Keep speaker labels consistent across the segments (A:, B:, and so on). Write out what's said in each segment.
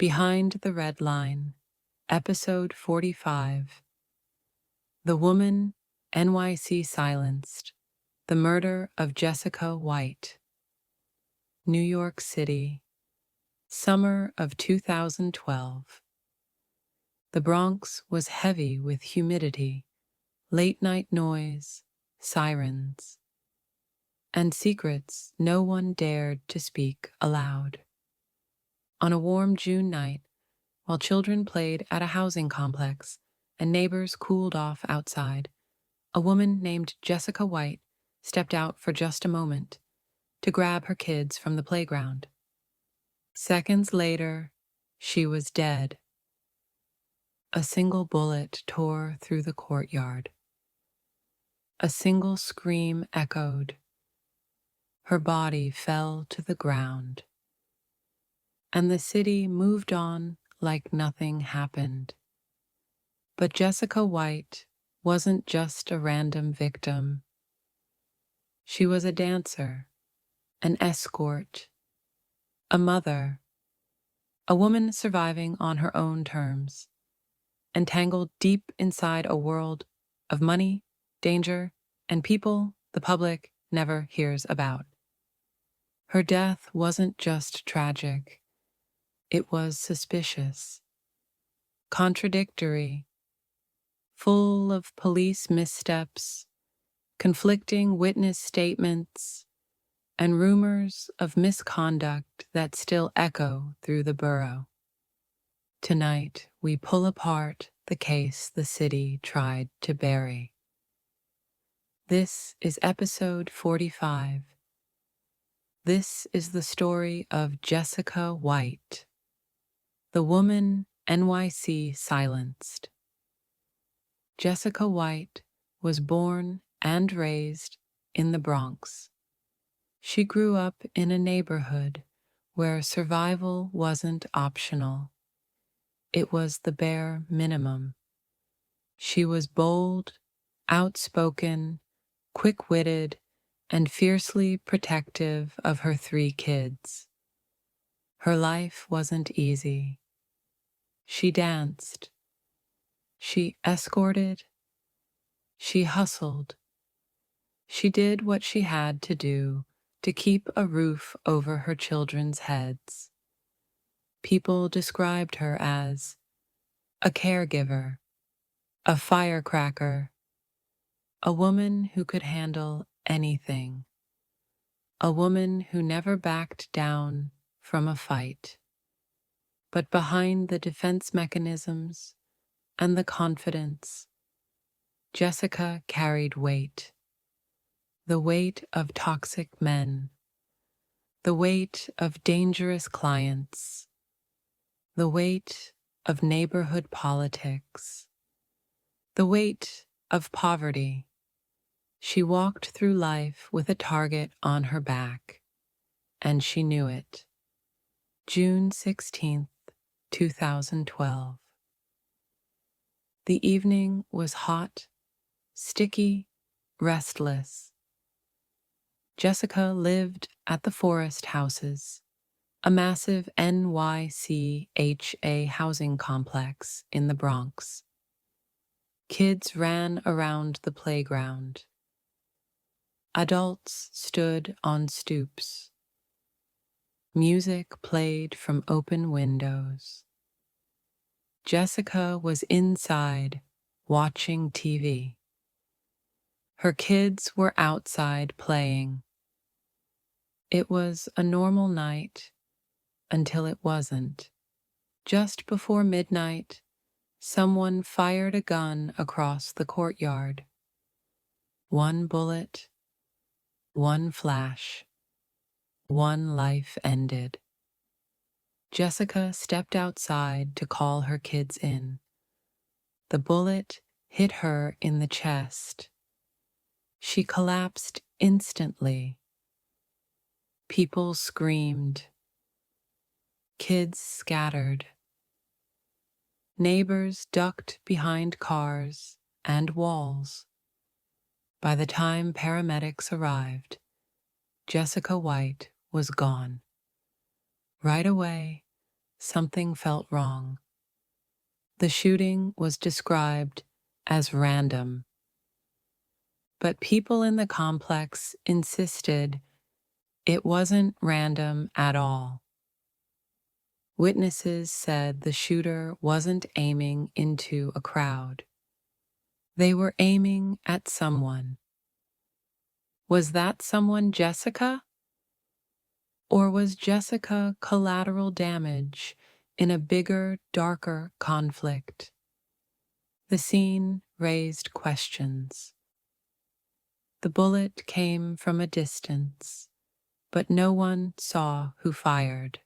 A: Behind the Red Line, Episode 45. The Woman NYC Silenced. The Murder of Jessica White. New York City, summer of 2012. The Bronx was heavy with humidity, late-night noise, sirens, and secrets no one dared to speak aloud. On a warm June night, while children played at a housing complex and neighbors cooled off outside, a woman named Jessica White stepped out for just a moment to grab her kids from the playground. Seconds later, she was dead. A single bullet tore through the courtyard. A single scream echoed. Her body fell to the ground. And the city moved on like nothing happened. But Jessica White wasn't just a random victim. She was a dancer, an escort, a mother, a woman surviving on her own terms, entangled deep inside a world of money, danger, and people the public never hears about. Her death wasn't just tragic. It was suspicious, contradictory, full of police missteps, conflicting witness statements, and rumors of misconduct that still echo through the borough. Tonight, we pull apart the case the city tried to bury. This is episode 45. This is the story of Jessica White, the woman NYC silenced. Jessica White was born and raised in the Bronx. She grew up in a neighborhood where survival wasn't optional. It was the bare minimum. She was bold, outspoken, quick-witted, and fiercely protective of her 3 kids. Her life wasn't easy. She danced. She escorted. She hustled. She did what she had to do to keep a roof over her children's heads. People described her as a caregiver, a firecracker, a woman who could handle anything, a woman who never backed down from a fight. But behind the defense mechanisms and the confidence, Jessica carried weight. The weight of toxic men, the weight of dangerous clients, the weight of neighborhood politics, the weight of poverty. She walked through life with a target on her back, and she knew it. June 16th, 2012. The evening was hot, sticky, restless. Jessica lived at the Forest Houses, a massive NYCHA housing complex in the Bronx. Kids ran around the playground. Adults stood on stoops. Music played from open windows. Jessica was inside, watching TV. Her kids were outside playing. It was a normal night until it wasn't. Just before midnight, someone fired a gun across the courtyard. 1 bullet, 1 flash, 1 life ended. Jessica stepped outside to call her kids in. The bullet hit her in the chest. She collapsed instantly. People screamed. Kids scattered. Neighbors ducked behind cars and walls. By the time paramedics arrived, Jessica White was gone. Right away, something felt wrong. The shooting was described as random, but people in the complex insisted it wasn't random at all. Witnesses said the shooter wasn't aiming into a crowd. They were aiming at someone. Was that someone Jessica? Or was Jessica collateral damage in a bigger, darker conflict? The scene raised questions. The bullet came from a distance, but no one saw who fired.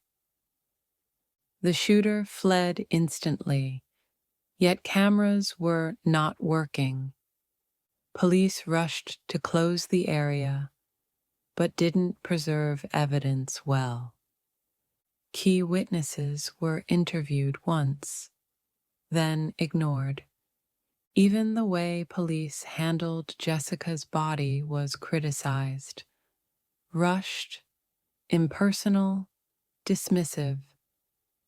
A: The shooter fled instantly, yet cameras were not working. Police rushed to close the area, but didn't preserve evidence well. Key witnesses were interviewed once, then ignored. Even the way police handled Jessica's body was criticized. Rushed, impersonal, dismissive.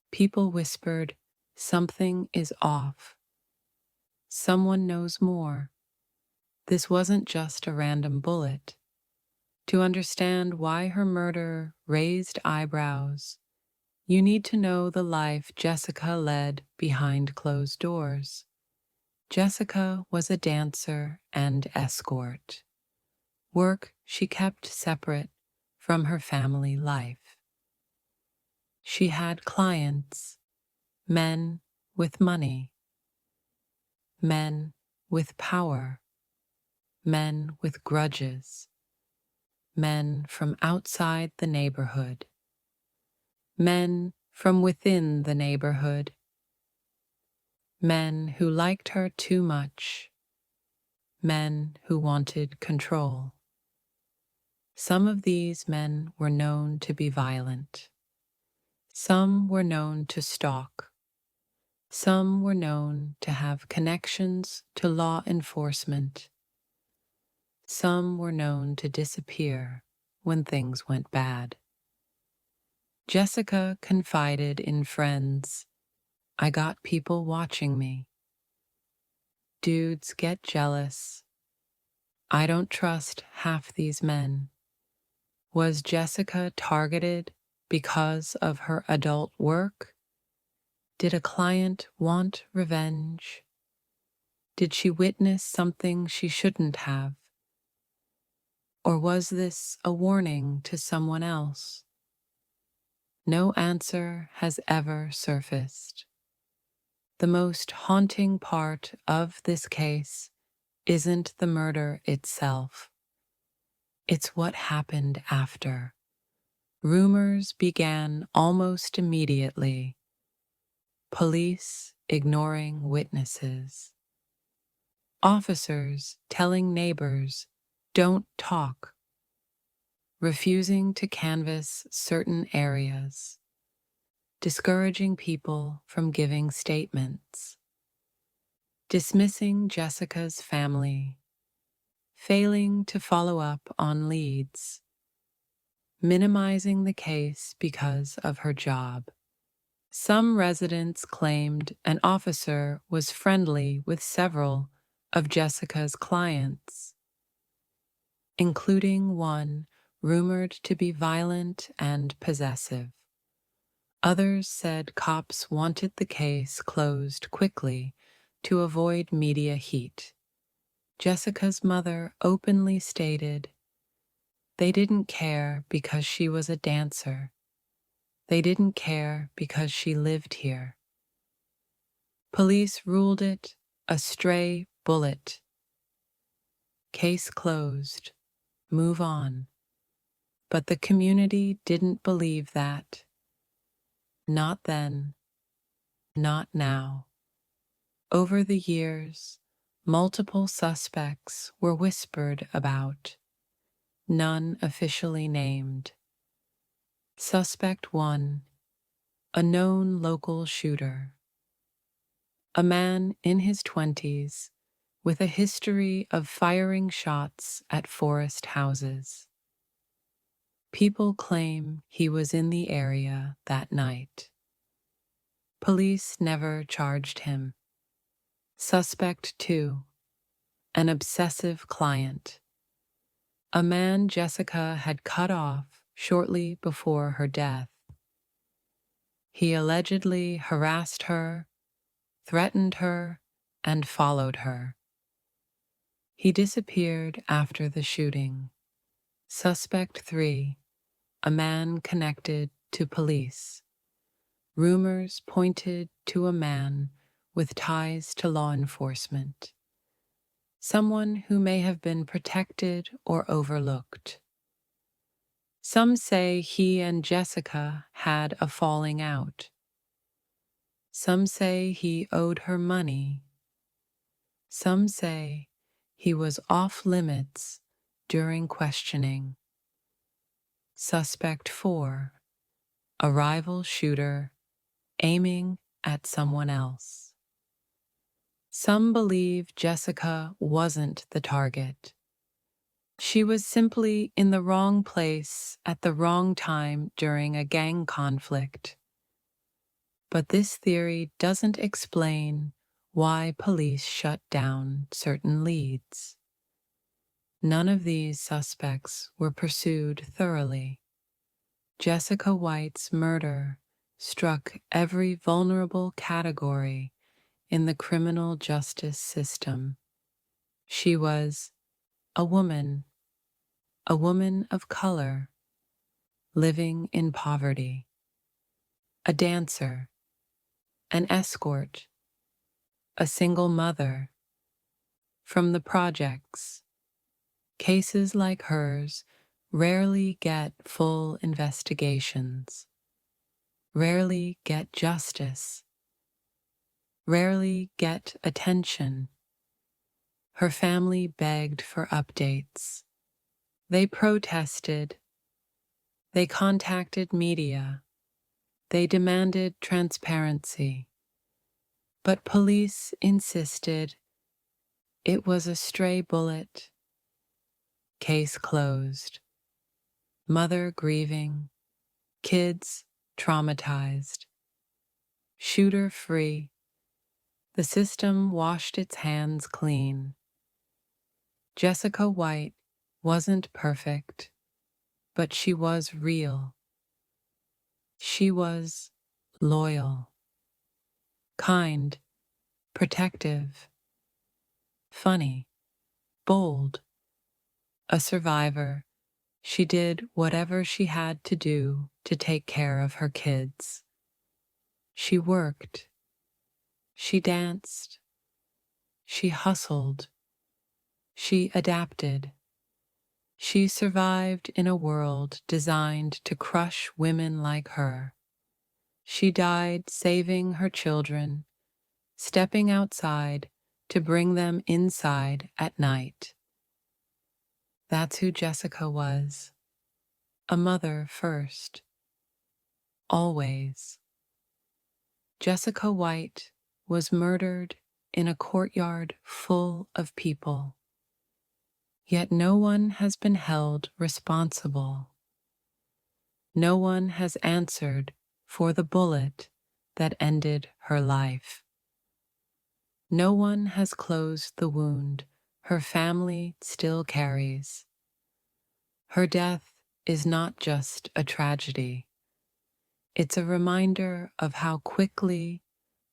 A: People whispered, "Something is off. Someone knows more." This wasn't just a random bullet. To understand why her murder raised eyebrows, you need to know the life Jessica led behind closed doors. Jessica was a dancer and escort, work she kept separate from her family life. She had clients, men with money, men with power, men with grudges, men from outside the neighborhood, men from within the neighborhood, men who liked her too much, men who wanted control. Some of these men were known to be violent. Some were known to stalk. Some were known to have connections to law enforcement. Some were known to disappear when things went bad. Jessica confided in friends, "I got people watching me. Dudes get jealous. I don't trust half these men." Was Jessica targeted because of her adult work? Did a client want revenge? Did she witness something she shouldn't have? Or was this a warning to someone else? No answer has ever surfaced. The most haunting part of this case isn't the murder itself. It's what happened after. Rumors began almost immediately. Police ignoring witnesses. Officers telling neighbors, "Don't talk." Refusing to canvass certain areas. Discouraging people from giving statements. Dismissing Jessica's family. Failing to follow up on leads. Minimizing the case because of her job. Some residents claimed an officer was friendly with several of Jessica's clients, including one rumored to be violent and possessive. Others said cops wanted the case closed quickly to avoid media heat. Jessica's mother openly stated, "They didn't care because she was a dancer. They didn't care because she lived here." Police ruled it a stray bullet. Case closed. Move on. But the community didn't believe that. Not then. Not now. Over the years, multiple suspects were whispered about, none officially named. Suspect 1, a known local shooter. A man in his 20s with a history of firing shots at forest houses. People claim he was in the area that night. Police never charged him. Suspect 2. An obsessive client. A man Jessica had cut off shortly before her death. He allegedly harassed her, threatened her, and followed her. He disappeared after the shooting. Suspect 3. A man connected to police. Rumors pointed to a man with ties to law enforcement. Someone who may have been protected or overlooked. Some say he and Jessica had a falling out. Some say he owed her money. Some say he was off limits during questioning. Suspect 4. A rival shooter aiming at someone else. Some believe Jessica wasn't the target. She was simply in the wrong place at the wrong time during a gang conflict. But this theory doesn't explain why police shut down certain leads. None of these suspects were pursued thoroughly. Jessica White's murder struck every vulnerable category in the criminal justice system. She was a woman of color, living in poverty, a dancer, an escort, a single mother. From the projects, cases like hers rarely get full investigations, rarely get justice, rarely get attention. Her family begged for updates. They protested. They contacted media. They demanded transparency. But police insisted it was a stray bullet. Case closed. Mother grieving. Kids traumatized. Shooter free. The system washed its hands clean. Jessica White wasn't perfect, but she was real. She was loyal, kind, protective, funny, bold. A survivor, she did whatever she had to do to take care of her kids. She worked. She danced. She hustled. She adapted. She survived in a world designed to crush women like her. She died saving her children, stepping outside to bring them inside at night. That's who Jessica was. A mother first. Always. Jessica White was murdered in a courtyard full of people. Yet no one has been held responsible. No one has answered for the bullet that ended her life. No one has closed the wound her family still carries. Her death is not just a tragedy. It's a reminder of how quickly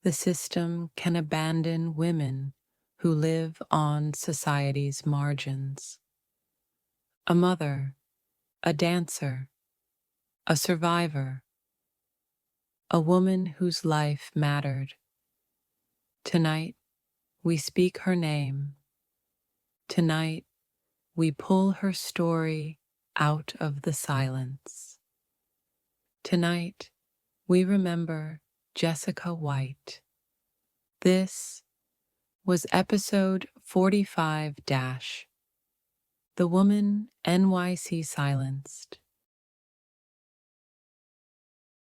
A: the system can abandon women who live on society's margins. A mother, a dancer, a survivor, a woman whose life mattered. Tonight, we speak her name. Tonight, we pull her story out of the silence. Tonight, we remember Jessica White. This was episode 45-. The Woman NYC Silenced.